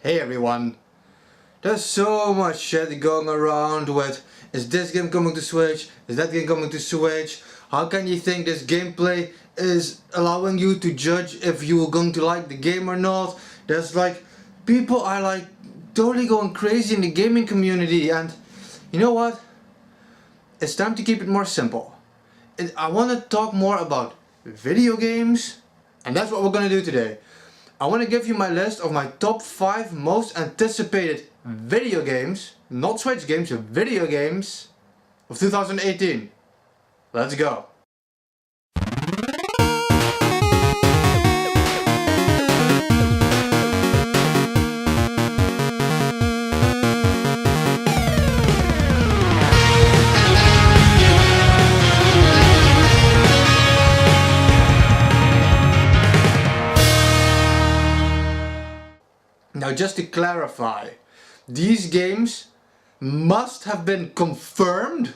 Hey everyone, there's so much shit going around with is this game coming to Switch, is that game coming to Switch, how can you think this gameplay is allowing you to judge if you're going to like the game or not. There's like, people are like totally going crazy in the gaming community, and you know what, it's time to keep it more simple. I want to talk more about video games, and that's what we're gonna do today. I want to give you my list of my top 5 most anticipated video games, not Switch games, video games of 2018. Let's go. Now, just to clarify, these games must have been confirmed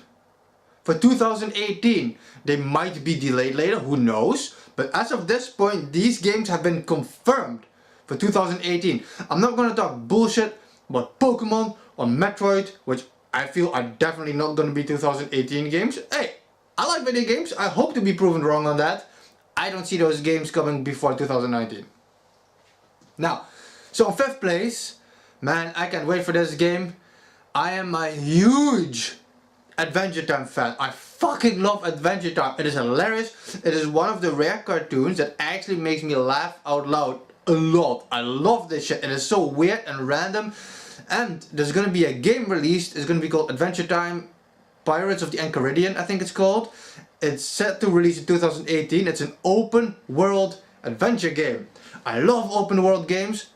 for 2018. They might be delayed later, who knows? But as of this point, these games have been confirmed for 2018. I'm not gonna talk bullshit about Pokemon or Metroid, which I feel are definitely not gonna be 2018 games. Hey, I like video games. I hope to be proven wrong on that. I don't see those games coming before 2019. Now, so in 5th place, man, I can't wait for this game. I am a huge Adventure Time fan. I fucking love Adventure Time. It is hilarious. It is one of the rare cartoons that actually makes me laugh out loud a lot. I love this shit. It is so weird and random. And there's gonna be a game released. It's gonna be called Adventure Time Pirates of the Enchiridion, I think it's called. It's set to release in 2018. It's an open world adventure game. I love open world games.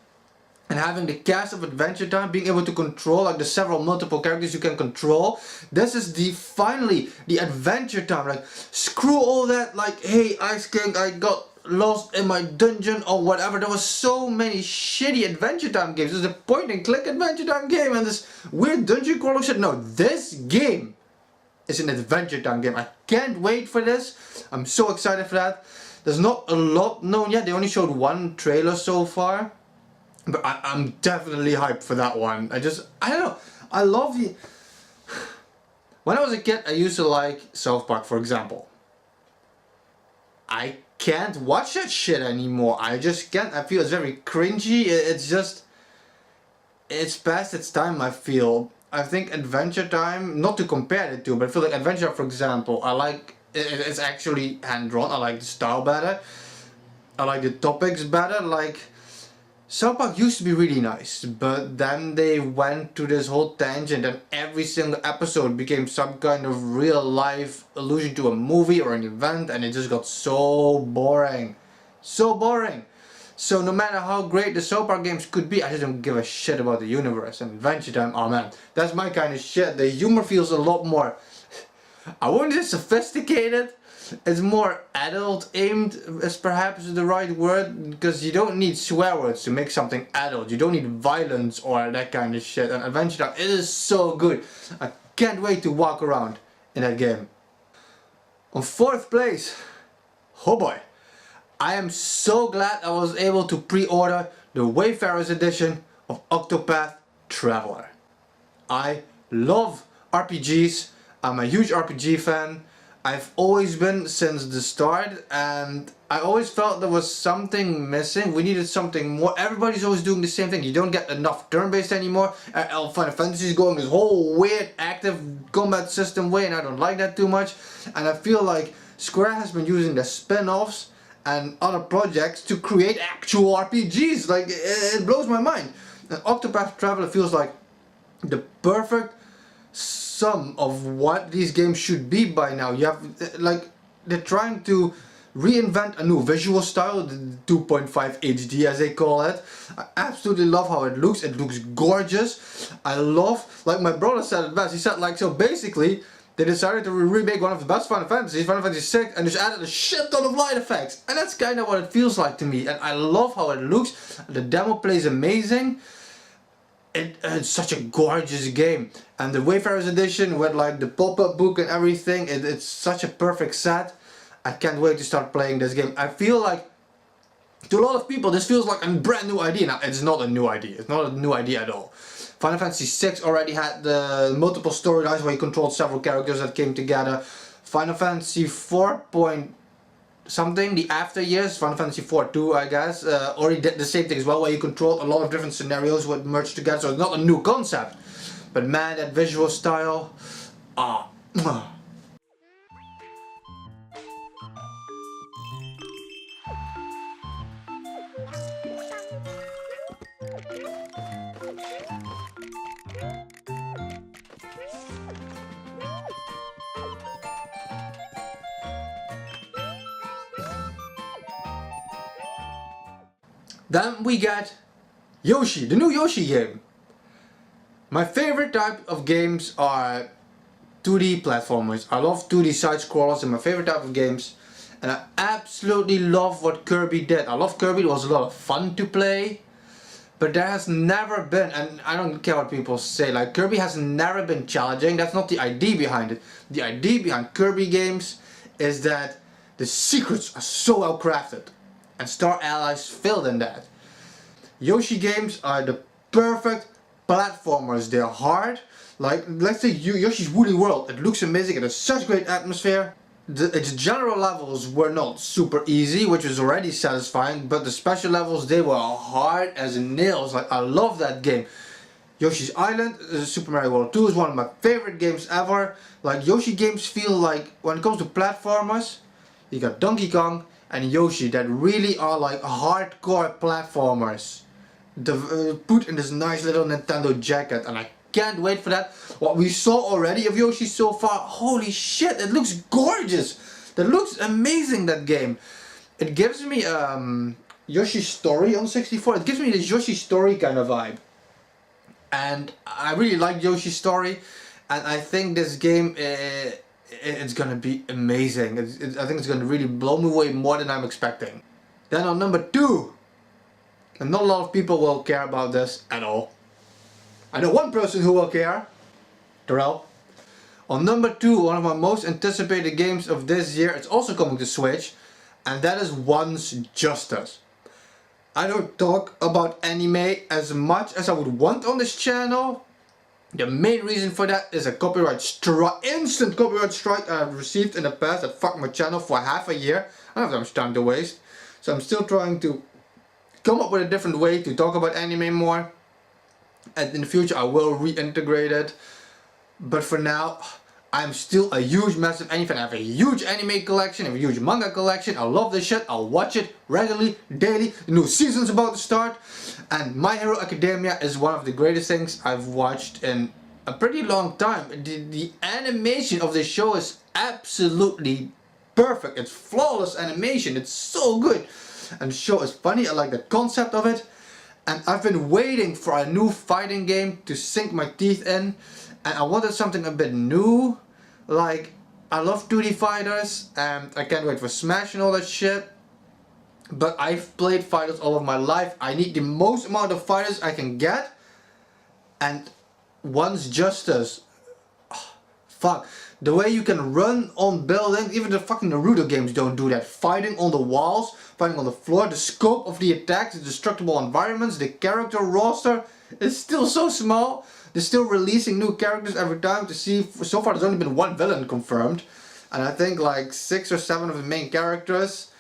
And having the cast of Adventure Time, being able to control like the several multiple characters you can control. This is finally the Adventure Time. Like, screw all that like, hey Ice King, I got lost in my dungeon or whatever. There was so many shitty Adventure Time games. There's a point and click Adventure Time game and this weird dungeon crawler shit. No, this game is an Adventure Time game. I can't wait for this. I'm so excited for that. There's not a lot known yet. They only showed one trailer so far. But I'm definitely hyped for that one. I don't know. I love the... When I was a kid, I used to like South Park, for example. I can't watch that shit anymore. I just can't. I feel it's very cringy. It's just... It's past its time, I feel. I think Adventure Time, not to compare it to, but I feel like Adventure, for example, I like... It's actually hand-drawn. I like the style better. I like the topics better. Like... South Park used to be really nice, but then they went to this whole tangent and every single episode became some kind of real life allusion to a movie or an event, and it just got so boring. So boring. So no matter how great the South Park games could be, I just don't give a shit about the universe. And Adventure Time, oh man, that's my kind of shit. The humor feels a lot more, I wouldn't say sophisticated. It's more adult aimed is perhaps the right word, because you don't need swear words to make something adult. You don't need violence or that kind of shit. And Adventure Time, it is so good. I can't wait to walk around in that game. On 4th place, oh boy, I am so glad I was able to pre-order the Wayfarers edition of Octopath Traveler. I love RPGs. I'm a huge RPG fan. I've always been since the start, and I always felt there was something missing. We needed something more. Everybody's always doing the same thing. You don't get enough turn-based anymore. Final Fantasy is going this whole weird active combat system way, and I don't like that too much. And I feel like Square has been using the spin-offs and other projects to create actual RPGs. Like, it blows my mind. And Octopath Traveler feels like the perfect sum of what these games should be by now. You have, like, they're trying to reinvent a new visual style, the 2.5 HD as they call it. I absolutely love how it looks. It looks gorgeous. I love, like my brother said it best, he said like, so basically they decided to remake one of the best Final Fantasies, Final Fantasy VI, and just added a shit ton of light effects. And that's kind of what it feels like to me. And I love how it looks. The demo plays amazing. It's such a gorgeous game, and the Wayfarers edition with like the pop-up book and everything, it's such a perfect set. I can't wait to start playing this game. I feel like To a lot of people, this feels like a brand new idea. Now, it's not a new idea. It's not a new idea at all. Final Fantasy VI already had the multiple storylines where you controlled several characters that came together. Final Fantasy 4 point something, the after years, Final Fantasy 4-2 I guess, already did the same thing as well, where you controlled a lot of different scenarios would merge together, so it's not a new concept. But man, that visual style, Then we get Yoshi, the new Yoshi game. My favorite type of games are 2D platformers. I love 2D side scrollers, and my favorite type of games. And I absolutely love what Kirby did. I love Kirby, it was a lot of fun to play. But there has never been, and I don't care what people say, like Kirby has never been challenging. That's not the idea behind it. The idea behind Kirby games is that the secrets are so well crafted. And Star Allies failed in that. Yoshi games are the perfect platformers. They're hard. Like, let's say Yoshi's Woolly World. It looks amazing. It has such great atmosphere. Its general levels were not super easy, which was already satisfying. But the special levels, they were hard as nails. Like, I love that game. Yoshi's Island, Super Mario World 2 is one of my favorite games ever. Like, Yoshi games feel like, when it comes to platformers, you got Donkey Kong and Yoshi that really are like hardcore platformers. Put in this nice little Nintendo jacket, and I can't wait for that. What we saw already of Yoshi so far, holy shit, it looks gorgeous. That looks amazing, that game. It gives me Yoshi's Story on 64. It gives me this Yoshi Story kind of vibe. And I really like Yoshi's Story, and I think this game it's gonna be amazing. I think it's gonna really blow me away more than I'm expecting. Then on number 2, and not a lot of people will care about this at all. I know one person who will care, Darrell. On number 2, one of my most anticipated games of this year, it's also coming to Switch, and that is Once Justice. I don't talk about anime as much as I would want on this channel. The main reason for that is a copyright strike, instant copyright strike I've received in the past that fucked my channel for half a year. I don't have that much time to waste. So I'm still trying to come up with a different way to talk about anime more. And in the future I will reintegrate it. But for now, I'm still a huge, massive anime fan. I have a huge anime collection, I have a huge manga collection. I love this shit. I'll watch it regularly, daily. The new season's about to start. And My Hero Academia is one of the greatest things I've watched in a pretty long time. The animation of this show is absolutely perfect. It's flawless animation. It's so good. And the show is funny. I like the concept of it. And I've been waiting for a new fighting game to sink my teeth in. And I wanted something a bit new. Like, I love 2D fighters, and I can't wait for Smash and all that shit. But I've played fighters all of my life. I need the most amount of fighters I can get. And Once Justice, fuck. The way you can run on buildings, even the fucking Naruto games don't do that. Fighting on the walls, fighting on the floor, the scope of the attacks, the destructible environments, the character roster is still so small. They're still releasing new characters every time to see. So far there's only been one villain confirmed. And I think like 6 or 7 of the main characters.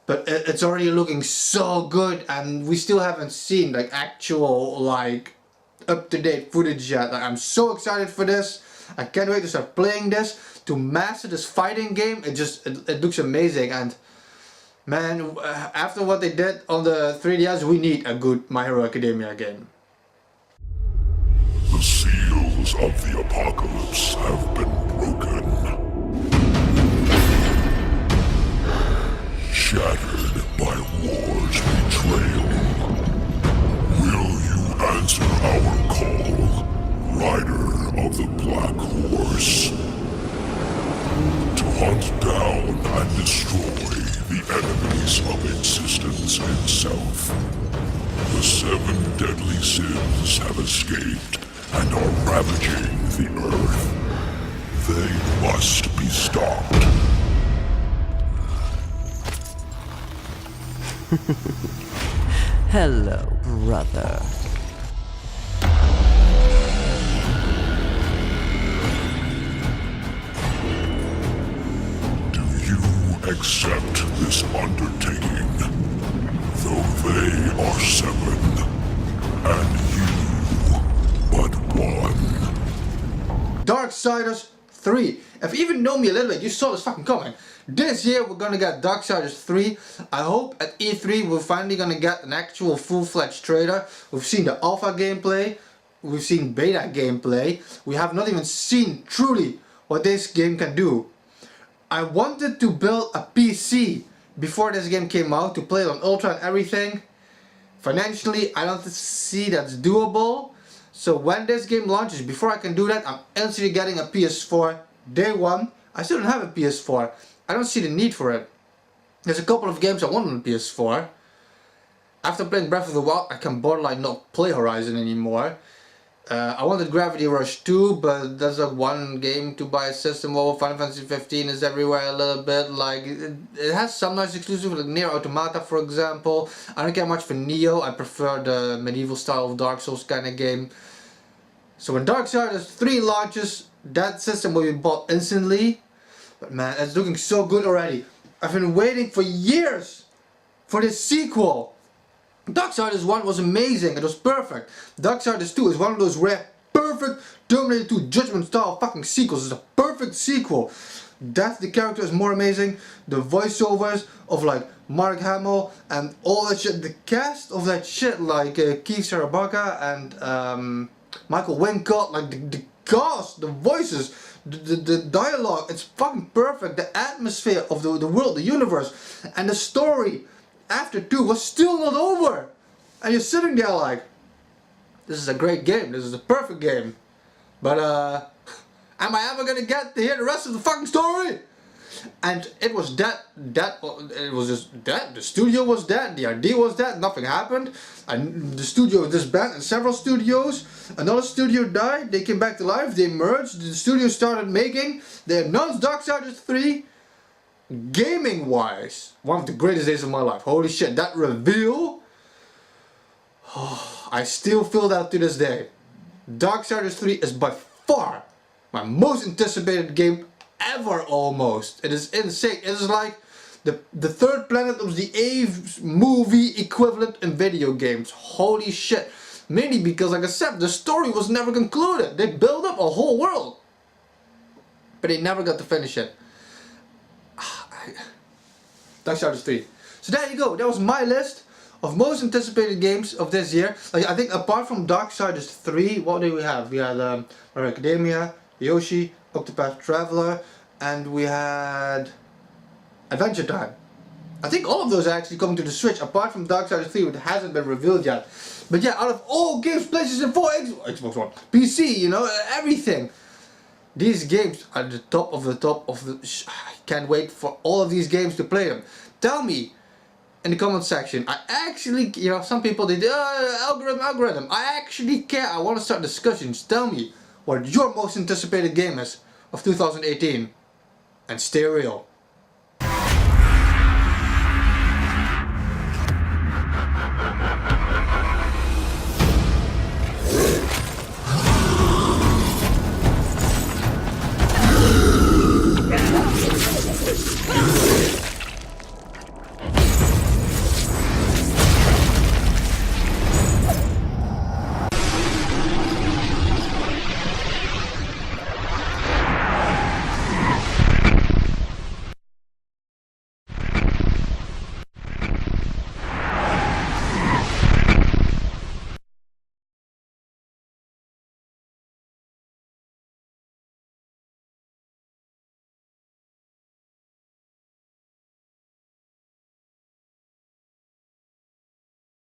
But it's already looking so good, and we still haven't seen like actual like up-to-date footage yet. Like, I'm so excited for this. I can't wait to start playing this, to master this fighting game. It looks amazing, and man, after what they did on the 3DS, we need a good My Hero Academia game. The seals of the apocalypse have been broken. Shattered by war's betrayal. Will you answer our call, Rider of the Black Horse? To hunt down and destroy the enemies of existence itself. The 7 deadly sins have escaped and are ravaging the earth. They must be stopped. Hello, brother. Do you accept this undertaking? Though they are 7, and you but 1. Darksiders 3. If you even know me a little bit, you saw this fucking coming. This year we're gonna get Darksiders 3. I hope at E3 we're finally gonna get an actual full-fledged trailer. We've seen the alpha gameplay, we've seen beta gameplay. We have not even seen truly what this game can do. I wanted to build a PC before this game came out to play it on Ultra and everything. Financially, I don't see that's doable. So when this game launches, before I can do that, I'm instantly getting a PS4 day one. I still don't have a PS4. I don't see the need for it. There's a couple of games I want on the PS4. After playing Breath of the Wild, I can borderline not play Horizon anymore. I wanted Gravity Rush 2, but there's like one game to buy a system. Well, Final Fantasy 15 is everywhere a little bit. Like it has some nice exclusives, like Nier Automata, for example. I don't care much for Neo. I prefer the medieval style of Dark Souls kind of game. So when Darksiders 3 launches, that system will be bought instantly. But man, it's looking so good already. I've been waiting for years for this sequel. Darksiders 1 was amazing, it was perfect. Darksiders 2 is one of those rare, perfect Terminator 2 Judgment style fucking sequels. It's a perfect sequel. Death the character is more amazing. The voiceovers of like Mark Hamill and all that shit. The cast of that shit, like Keith Sarabaga and Michael Wincott, like the cast, the voices, the dialogue, it's fucking perfect. The atmosphere of the world, the universe, and the story after 2 was still not over. And you're sitting there like, this is a great game, this is a perfect game. But am I ever gonna get to hear the rest of the fucking story? And it was dead, it was just dead. The studio was dead, the idea was dead, nothing happened. And the studio disbanded in several studios. Another studio died, they came back to life, they merged, the studio started making, they announced Darksiders 3. Gaming wise, one of the greatest days of my life. Holy shit, that reveal, I still feel that to this day. Darksiders 3 is by far my most anticipated game ever almost. It is insane. It is like the third planet of the Eve movie equivalent in video games. Holy shit. Mainly because, like I said, the story was never concluded. They built up a whole world, but they never got to finish it. Darksiders 3. So there you go, that was my list of most anticipated games of this year. Like, I think apart from Darksiders 3, what did we have? We had My Hero Academia, Yoshi, Octopath Traveler, and we had Adventure Time. I think all of those are actually coming to the Switch, apart from Darksiders 3, which hasn't been revealed yet. But yeah, out of all games, PlayStation 4, Xbox One, PC, you know, everything. These games are the top of the top of the... I can't wait for all of these games to play them. Tell me in the comment section. I actually, you know, some people they algorithm. I actually care. I want to start discussions. Tell me what your most anticipated game is of 2018. And stay real.